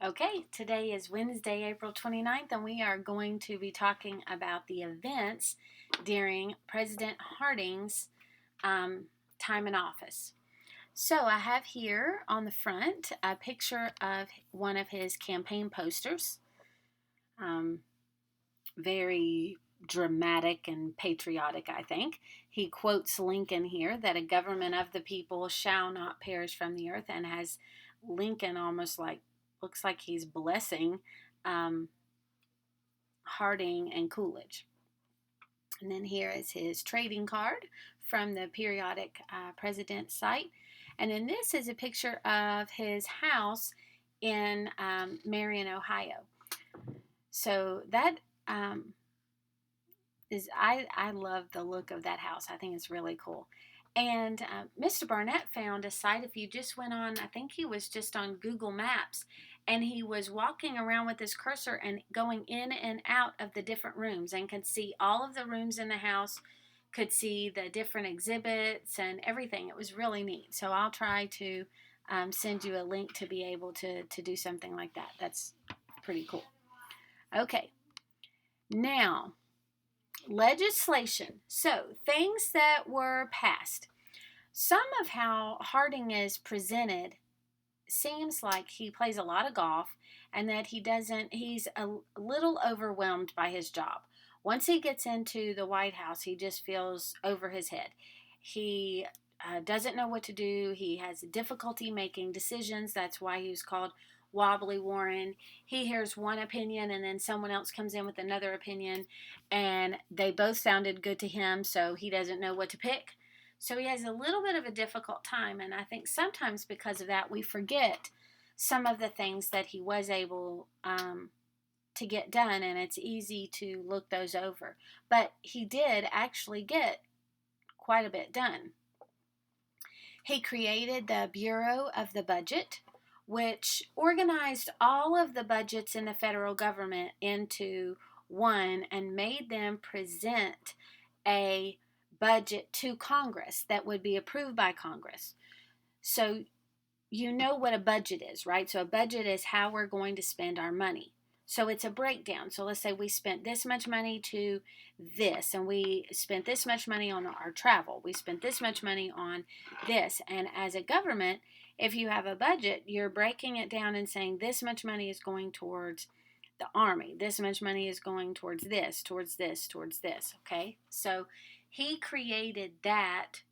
Okay, today is Wednesday, April 29th, and we are going to be talking about the events during President Harding's um, time in office. So, I have here on the front a picture of one of his campaign posters. Um, Very dramatic and patriotic, I think. He quotes Lincoln here that a government of the people shall not perish from the earth, and has Lincoln almost like looks like he's blessing um, Harding and Coolidge. And then here is his trading card from the periodic president site. And then this is a picture of his house in Marion, Ohio. So that um, I love the look of that house. I think it's really cool. And Mr. Barnett found a site. If you just went on, I think he was just on Google Maps, and he was walking around with his cursor and going in and out of the different rooms, and could see all of the rooms in the house, could see the different exhibits and everything. It was really neat. So I'll try to send you a link to be able to do something like that. That's pretty cool. Okay, now legislation. So, things that were passed. Some of how Harding is presented seems like he plays a lot of golf, and that he's a little overwhelmed by his job. Once he gets into the White House, he just feels over his head. He doesn't know what to do. He has difficulty making decisions. That's why he was called Wobbly Warren. He hears one opinion, and then someone else comes in with another opinion, and they both sounded good to him, so he doesn't know what to pick. So he has a little bit of a difficult time, and I think sometimes because of that, we forget some of the things that he was able to get done, and it's easy to look those over. But he did actually get quite a bit done. He created the Bureau of the Budget, which organized all of the budgets in the federal government into one and made them present a budget to Congress that would be approved by Congress. So you know what a budget is, right? So a budget is how we're going to spend our money. So it's a breakdown. So let's say we spent this much money to this, and we spent this much money on our travel. We spent this much money on this. And as a government, if you have a budget, you're breaking it down and saying this much money is going towards the army. This much money is going towards this, towards this, towards this. Okay? So he created that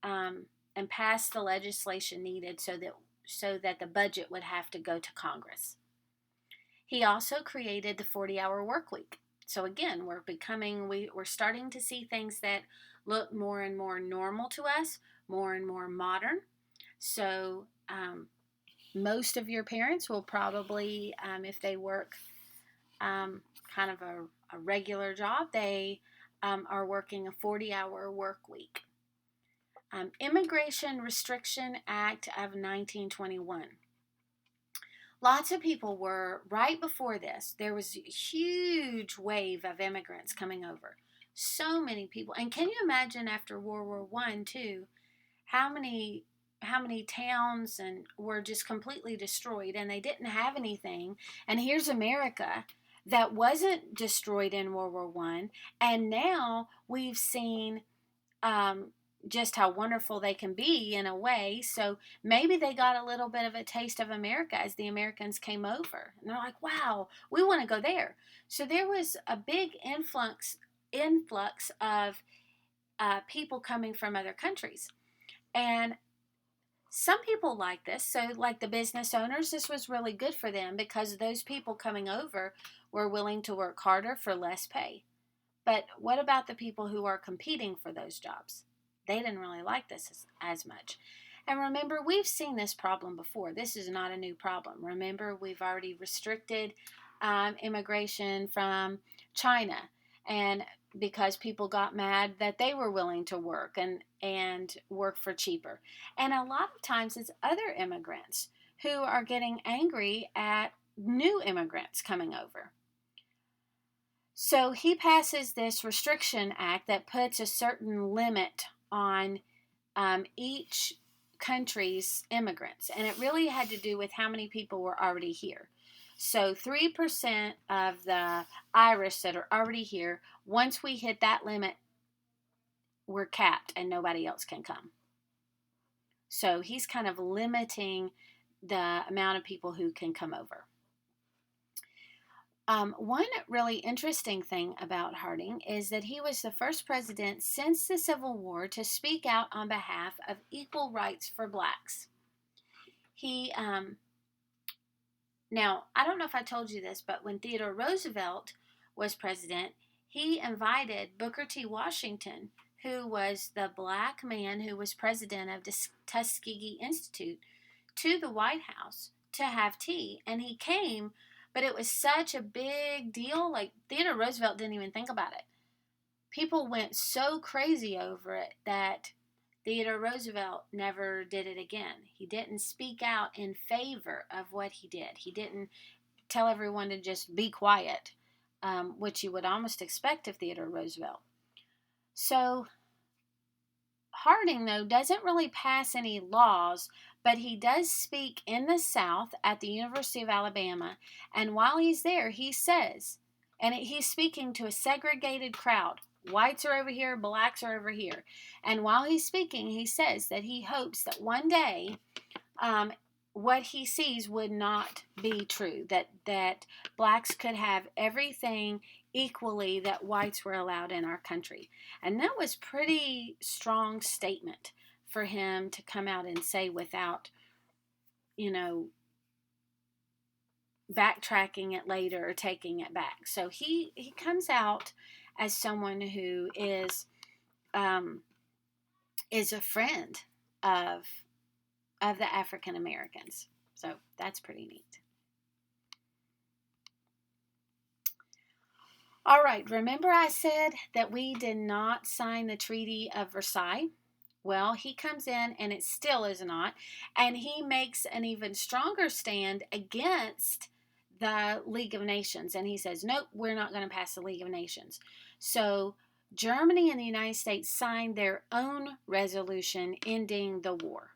and passed the legislation needed so that the budget would have to go to Congress. He also created the 40-hour work week. So again, we're starting to see things that look more and more normal to us, more and more modern. So most of your parents will probably, if they work kind of a regular job, they are working a 40-hour work week. Immigration Restriction Act of 1921. Lots of people were, right before this, there was a huge wave of immigrants coming over. So many people. And can you imagine after World War I, too, how many towns and were just completely destroyed, and they didn't have anything. And here's America that wasn't destroyed in World War I, and now we've seen um, just how wonderful they can be in a way. So maybe they got a little bit of a taste of America as the Americans came over. And they're like, wow, we want to go there. So there was a big influx of people coming from other countries. And some people like this. So, like the business owners, this was really good for them because those people coming over were willing to work harder for less pay. But what about the people who are competing for those jobs? They didn't really like this as much. And remember, we've seen this problem before. This is not a new problem. Remember, we've already restricted immigration from China, and because people got mad that they were willing to work and work for cheaper. And a lot of times it's other immigrants who are getting angry at new immigrants coming over. So he passes this restriction act that puts a certain limit on each country's immigrants, and it really had to do with how many people were already here. So 3% of the Irish that are already here, once we hit that limit, we're capped and nobody else can come. So he's kind of limiting the amount of people who can come over. One really interesting thing about Harding is that he was the first president since the Civil War to speak out on behalf of equal rights for blacks. Now, I don't know if I told you this, but when Theodore Roosevelt was president, he invited Booker T. Washington, who was the black man who was president of the Tuskegee Institute, to the White House to have tea. And he came, but it was such a big deal. Like, Theodore Roosevelt didn't even think about it. People went so crazy over it that Theodore Roosevelt never did it again. He didn't speak out in favor of what he did. He didn't tell everyone to just be quiet, which you would almost expect of Theodore Roosevelt. So Harding, though, doesn't really pass any laws, but he does speak in the South at the University of Alabama. And while he's there, he says, and he's speaking to a segregated crowd. Whites are over here, blacks are over here. And while he's speaking, he says that he hopes that one day what he sees would not be true, that blacks could have everything equally that whites were allowed in our country. And that was pretty strong statement for him to come out and say without, backtracking it later or taking it back. So he comes out as someone who is a friend of the African Americans. So that's pretty neat. All right, remember I said that we did not sign the Treaty of Versailles? Well, he comes in and it still is not, and he makes an even stronger stand against the League of Nations, and he says, nope, we're not going to pass the League of Nations. So Germany and the United States signed their own resolution ending the war.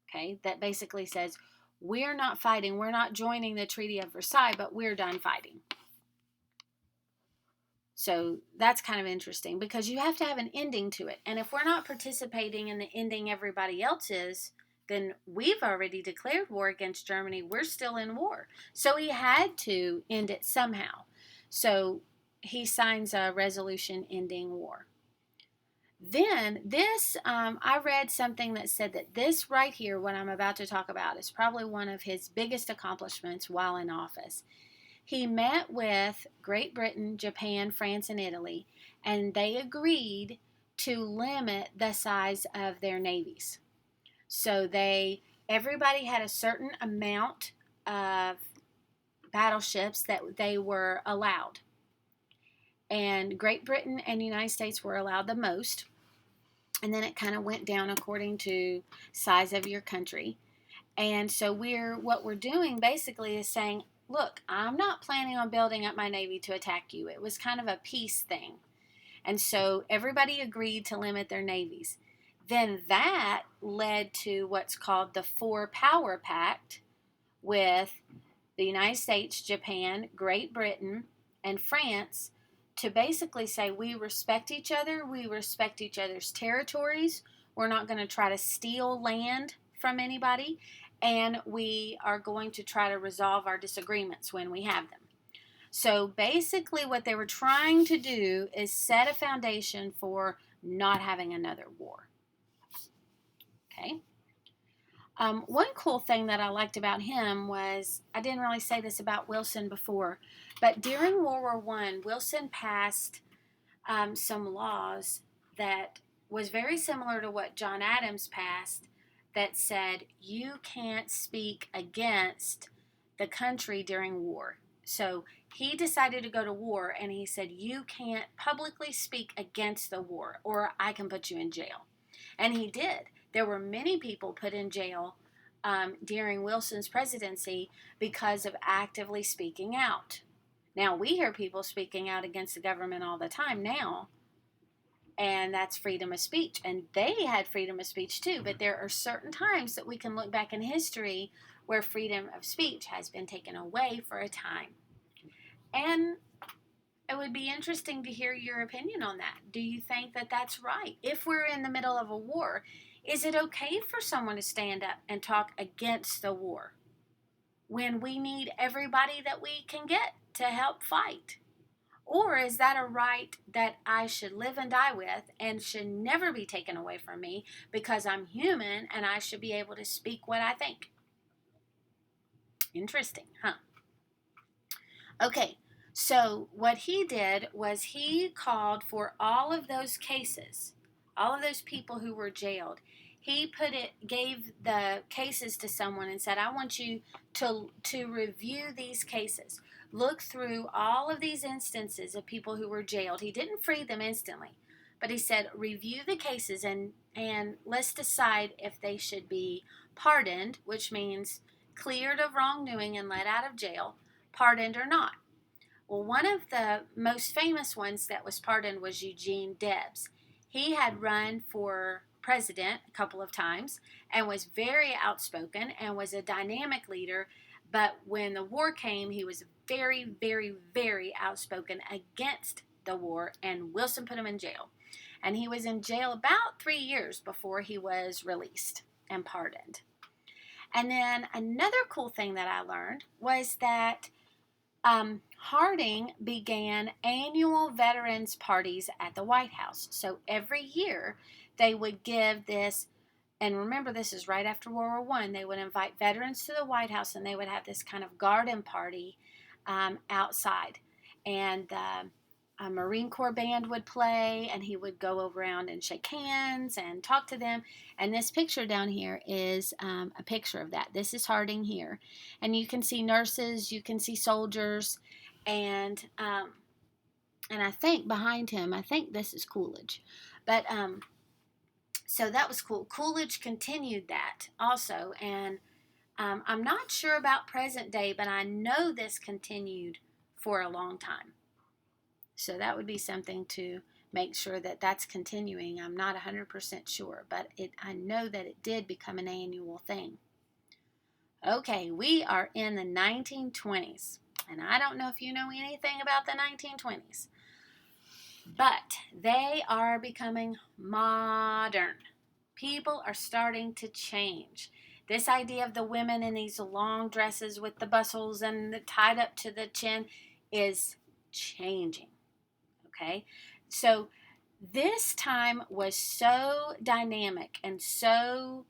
Okay, that basically says, we're not fighting, we're not joining the Treaty of Versailles, but we're done fighting. So that's kind of interesting because you have to have an ending to it. And if we're not participating in the ending everybody else is, then we've already declared war against Germany. We're still in war. So he had to end it somehow. So he signs a resolution ending war. Then this, I read something that said that this right here, what I'm about to talk about, is probably one of his biggest accomplishments while in office. He met with Great Britain, Japan, France, and Italy, and they agreed to limit the size of their navies. So everybody had a certain amount of battleships that they were allowed. And Great Britain and the United States were allowed the most. And then it kind of went down according to size of your country. And so what we're doing basically is saying, look, I'm not planning on building up my navy to attack you. It was kind of a peace thing. And so everybody agreed to limit their navies. Then that led to what's called the Four Power Pact with the United States, Japan, Great Britain, and France to basically say we respect each other, we respect each other's territories, we're not going to try to steal land from anybody, and we are going to try to resolve our disagreements when we have them. So basically what they were trying to do is set a foundation for not having another war. Okay. One cool thing that I liked about him was, I didn't really say this about Wilson before, but during World War I, Wilson passed some laws that was very similar to what John Adams passed, that said you can't speak against the country during war. So he decided to go to war, and he said you can't publicly speak against the war or I can put you in jail. And he did. There were many people put in jail during Wilson's presidency because of actively speaking out. Now, we hear people speaking out against the government all the time now, and that's freedom of speech. And they had freedom of speech too, but there are certain times that we can look back in history where freedom of speech has been taken away for a time. And it would be interesting to hear your opinion on that. Do you think that that's right? If we're in the middle of a war, is it okay for someone to stand up and talk against the war when we need everybody that we can get to help fight? Or is that a right that I should live and die with and should never be taken away from me because I'm human and I should be able to speak what I think? Interesting, huh? Okay, so what he did was he called for all of those cases, all of those people who were jailed. He gave the cases to someone and said, I want you to review these cases. Look through all of these instances of people who were jailed. He didn't free them instantly, but he said, review the cases and let's decide if they should be pardoned, which means cleared of wrongdoing and let out of jail, pardoned or not. Well, one of the most famous ones that was pardoned was Eugene Debs. He had run for president a couple of times and was very outspoken and was a dynamic leader. But when the war came, he was very, very, very outspoken against the war, and Wilson put him in jail. And he was in jail about 3 years before he was released and pardoned. And then another cool thing that I learned was that Harding began annual veterans parties at the White House. So every year they would give this, and remember this is right after World War I, they would invite veterans to the White House and they would have this kind of garden party outside. And a Marine Corps band would play, and he would go around and shake hands and talk to them. And this picture down here is a picture of that. This is Harding here. And you can see nurses, you can see soldiers, and I think behind him, I think this is Coolidge. But so that was cool. Coolidge continued that also, and I'm not sure about present day, but I know this continued for a long time. So that would be something to make sure that that's continuing. I'm not 100% sure, but I know that it did become an annual thing. Okay, we are in the 1920s, and I don't know if you know anything about the 1920s, but they are becoming modern. People are starting to change. This idea of the women in these long dresses with the bustles and the tied up to the chin is changing. Okay, so this time was so dynamic and so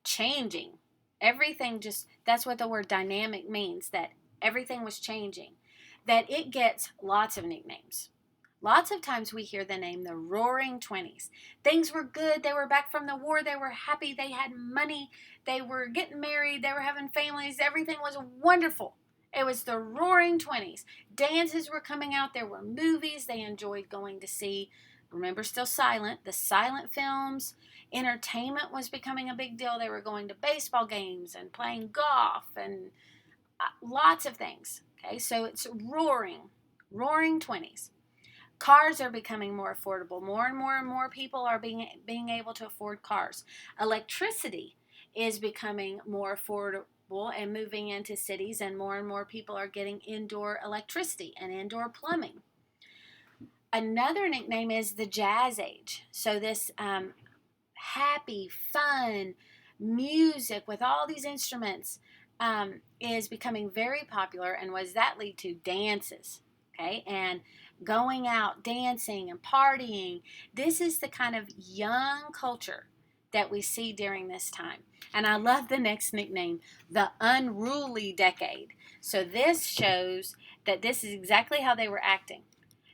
changing. Everything that's what the word dynamic means, that everything was changing, that it gets lots of nicknames. Lots of times we hear the name the Roaring Twenties. Things were good. They were back from the war. They were happy. They had money. They were getting married. They were having families. Everything was wonderful. It was the Roaring Twenties. Dances were coming out. There were movies they enjoyed going to see. Remember, still silent. The silent films. Entertainment was becoming a big deal. They were going to baseball games and playing golf and lots of things. Okay, so it's roaring 20s. Cars are becoming more affordable. More and more and more people are being able to afford cars. Electricity is becoming more affordable and moving into cities, and more people are getting indoor electricity and indoor plumbing. Another nickname is the Jazz Age. So this happy, fun music with all these instruments is becoming very popular. And what does that lead to? Dances. Okay, and going out dancing and partying. This is the kind of young culture that we see during this time. And I love the next nickname, the Unruly Decade. So this shows that this is exactly how they were acting.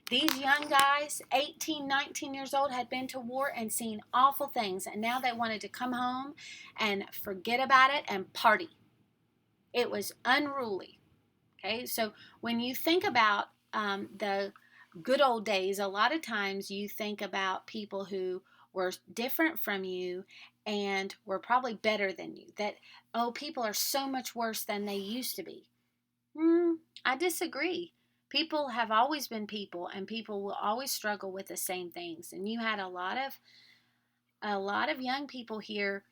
These young guys, 18, 19 years old, had been to war and seen awful things, and now they wanted to come home and forget about it and party. It was unruly. Okay, so when you think about the good old days, a lot of times you think about people who were different from you and were probably better than you. That, oh, people are so much worse than they used to be. I disagree. People have always been people, and people will always struggle with the same things. And you had a lot of young people here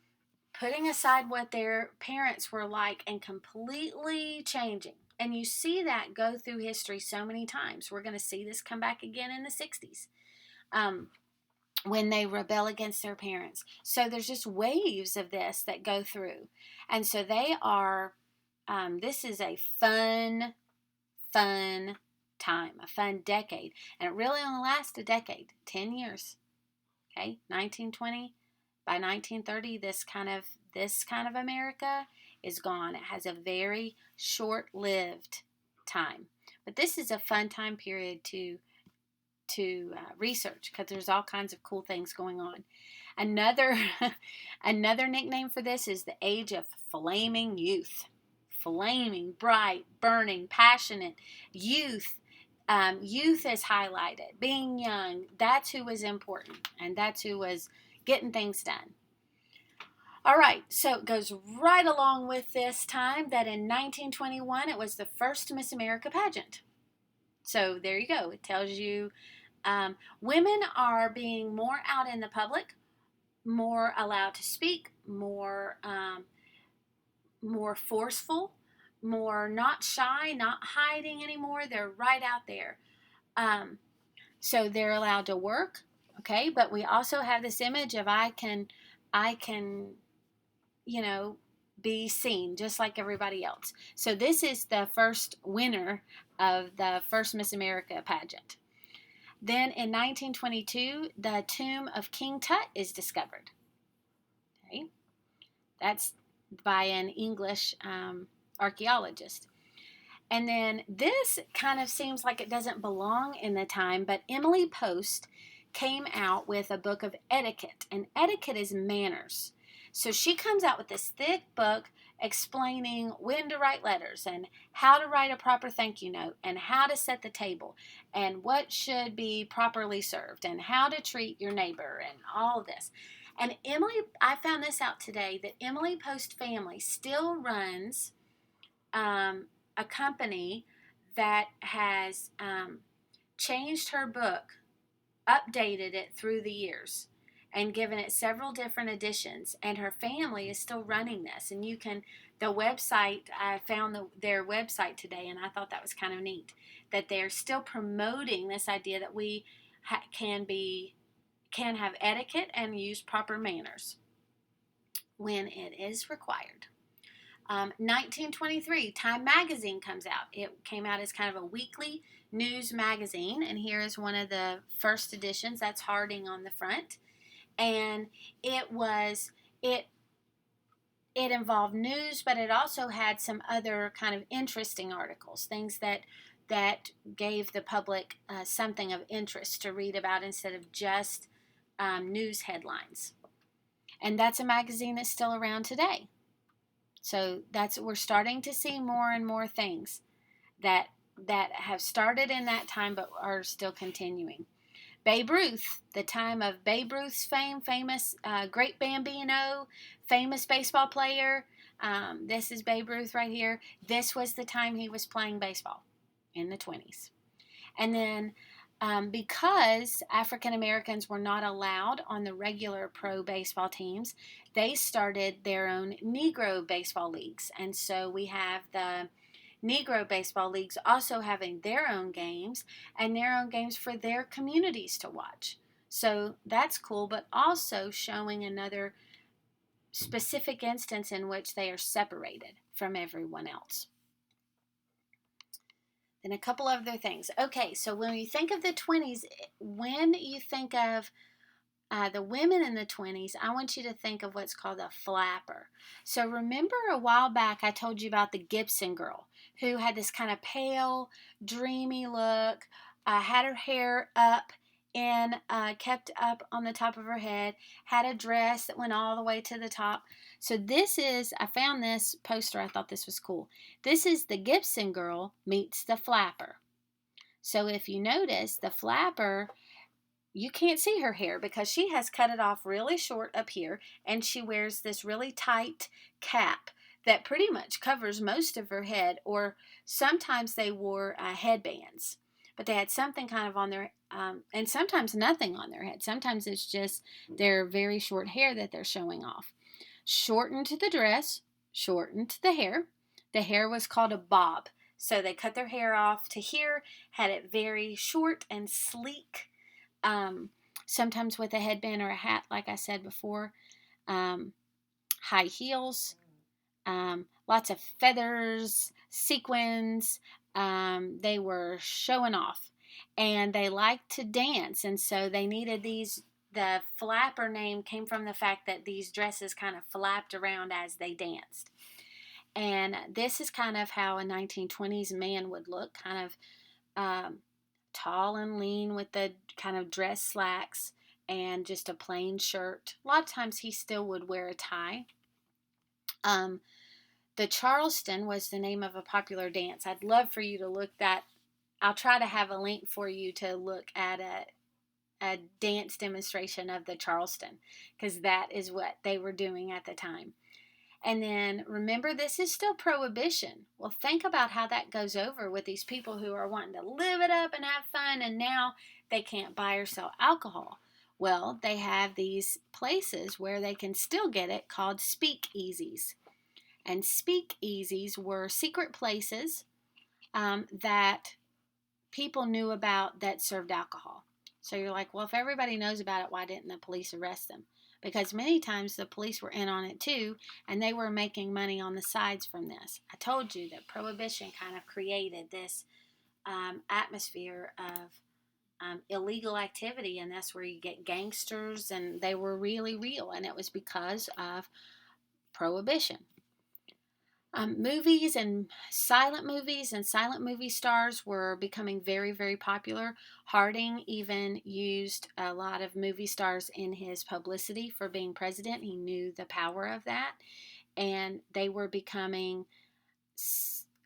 putting aside what their parents were like and completely changing. And you see that go through history so many times. We're going to see this come back again in the 60s. When they rebel against their parents. So there's just waves of this that go through. And so they are, this is a fun time, a fun decade. And it really only lasts a decade, 10 years. Okay, 1920. By 1930, this kind of America is gone. It has a very short-lived time. But this is a fun time period to research because there's all kinds of cool things going on. Another another nickname for this is the age of flaming youth. Flaming, bright, burning, passionate youth. Youth is highlighted. Being young, that's who was important, and that's who was getting things done. All right, so it goes right along with this time that in 1921 it was the first Miss America pageant. So there you go. It tells you women are being more out in the public, more allowed to speak, more forceful, more not shy, not hiding anymore. They're right out there. So they're allowed to work, okay? But we also have this image of I can, be seen just like everybody else. So this is the first winner of the first Miss America pageant. Then in 1922, the tomb of King Tut is discovered. Okay, that's by an English archaeologist. And then this kind of seems like it doesn't belong in the time, but Emily Post came out with a book of etiquette, and etiquette is manners. So she comes out with this thick book explaining when to write letters and how to write a proper thank you note and how to set the table and what should be properly served and how to treat your neighbor and all of this. And I found this out today that Emily Post family still runs a company that has changed her book, updated it through the years, and given it several different editions. And her family is still running this. And you can, the website, I found their website today, and I thought that was kind of neat that they're still promoting this idea that we can have etiquette and use proper manners when it is required. 1923, Time Magazine comes out. It came out as kind of a weekly news magazine, and here is one of the first editions. That's Harding on the front, and it involved news, but it also had some other kind of interesting articles, things that gave the public something of interest to read about instead of just news headlines. And that's a magazine that's still around today. So we're starting to see more and more things that have started in that time but are still continuing. Babe Ruth, the time of Babe Ruth's fame, famous Great Bambino, famous baseball player. This is Babe Ruth right here. This was the time he was playing baseball in the 20s. And then because African Americans were not allowed on the regular pro baseball teams, they started their own Negro baseball leagues. And so we have the Negro baseball leagues also having their own games and their own games for their communities to watch. So that's cool, but also showing another specific instance in which they are separated from everyone else. And a couple other things. Okay, so when you think of the 20s, when you think of the women in the 20s, I want you to think of what's called a flapper. So remember a while back I told you about the Gibson girl who had this kind of pale, dreamy look, had her hair up and kept up on the top of her head, had a dress that went all the way to the top. So I found this poster, I thought this was cool. This is the Gibson girl meets the flapper. So if you notice, the flapper, you can't see her hair because she has cut it off really short up here, and she wears this really tight cap that pretty much covers most of her head, or sometimes they wore headbands, but they had something kind of on their, and sometimes nothing on their head. Sometimes it's just their very short hair that they're showing off. Shortened the dress, shortened the hair. The hair was called a bob. So they cut their hair off to here, had it very short and sleek, sometimes with a headband or a hat, like I said before. High heels, lots of feathers, sequins. They were showing off, and they liked to dance, and so they needed these. The flapper name came from the fact that these dresses kind of flapped around as they danced. And this is kind of how a 1920s man would look, kind of tall and lean with the kind of dress slacks and just a plain shirt. A lot of times he still would wear a tie. The Charleston was the name of a popular dance. I'd love for you to look that. I'll try to have a link for you to look at a dance demonstration of the Charleston, because that is what they were doing at the time. And then remember, this is still prohibition. Well, think about how that goes over with these people who are wanting to live it up and have fun, and now they can't buy or sell alcohol. Well, they have these places where they can still get it called speakeasies. And speakeasies were secret places that people knew about that served alcohol. So you're like, well, if everybody knows about it, why didn't the police arrest them? Because many times the police were in on it too, and they were making money on the sides from this. I told you that Prohibition kind of created this atmosphere of illegal activity, and that's where you get gangsters, and they were really real, and it was because of Prohibition. Movies and silent movie stars were becoming very, very popular. Harding even used a lot of movie stars in his publicity for being president. He knew the power of that, and they were becoming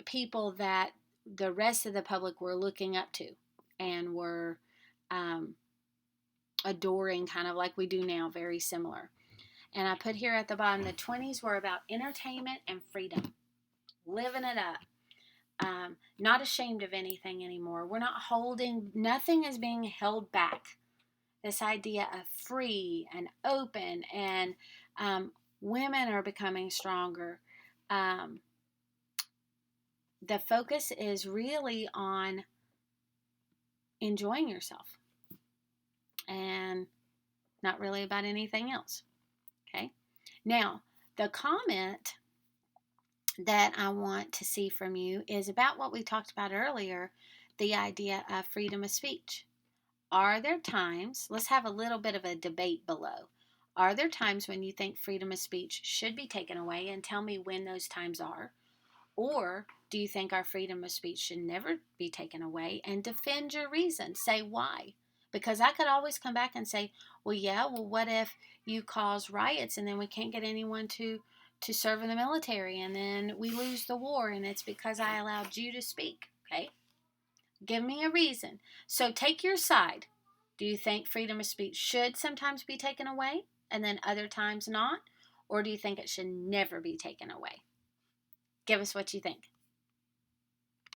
people that the rest of the public were looking up to and were adoring, kind of like we do now, very similar. And I put here at the bottom, the 20s were about entertainment and freedom. Living it up. Not ashamed of anything anymore. We're not holding, nothing is being held back. This idea of free and open, and women are becoming stronger. The focus is really on enjoying yourself and not really about anything else. Okay. Now, the comment that I want to see from you is about what we talked about earlier, the idea of freedom of speech. Are there times, let's have a little bit of a debate below. Are there times when you think freedom of speech should be taken away, and tell me when those times are? Or do you think our freedom of speech should never be taken away, and defend your reason? Say why. Because I could always come back and say, well, what if you cause riots and then we can't get anyone to serve in the military, and then we lose the war, and it's because I allowed you to speak. Okay? Give me a reason. So take your side. Do you think freedom of speech should sometimes be taken away and then other times not? Or do you think it should never be taken away? Give us what you think.